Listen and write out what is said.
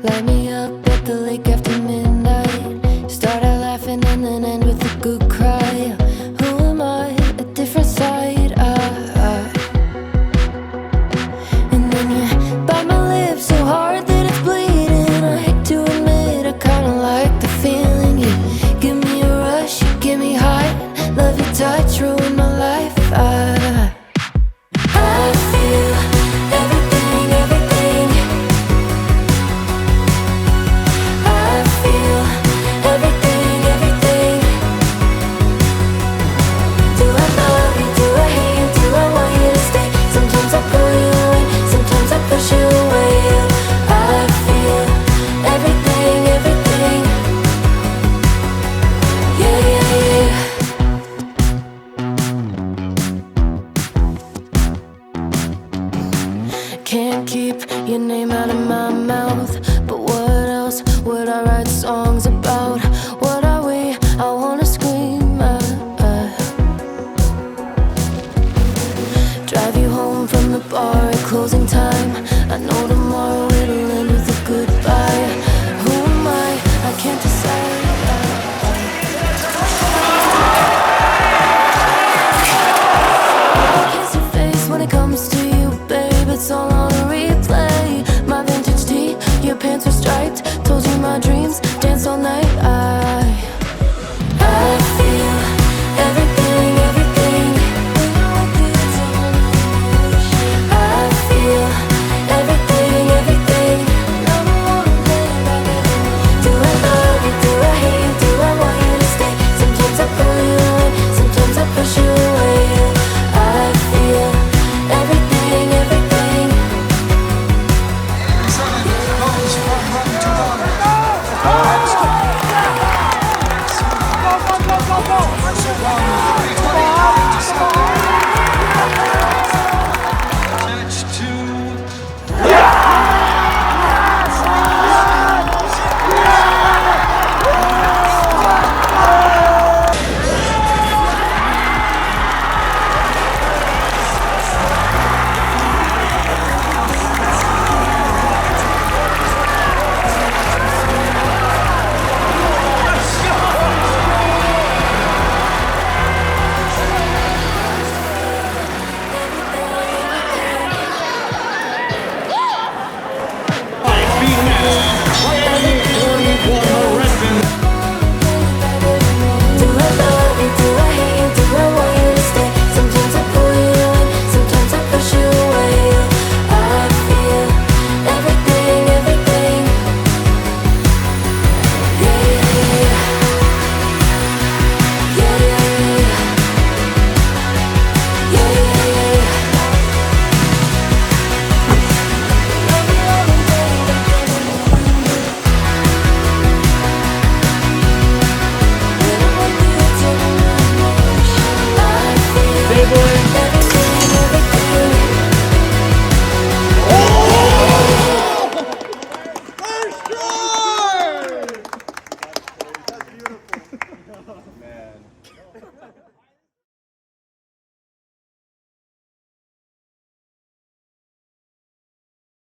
Light me up at the lake after midnight. Start out laughing and then end with a good cry. Who am I? A different side. And then you bite my lips so hard that it's bleeding. I hate to admit I kinda like the feeling. You give me a rush, you give me high. Love your touch, ruin my life. I feel everything, everything. I feel everything, everything. Do I love you? Do I hate you? Do I want you to stay? Sometimes I pull you away, sometimes I push you away. I feel everything, everything. Yeah, yeah, yeah. Can't keep your name out of my mouth, but what else would I write songs about? What are we? I wanna scream. Drive you home from the bar at closing time. I know tomorrow it'll end with a goodbye. Who am I? I can't decide. Kiss your face when it comes to you, babe. It's all on a replay. My vintage tee, your pants were striped. Told you my dreams, danced all night. I feel everything, everything. I feel everything, everything. Do I love you? Do I hate you? Do I want you to stay? Sometimes I pull you away, sometimes I push you away. I feel everything, everything. Being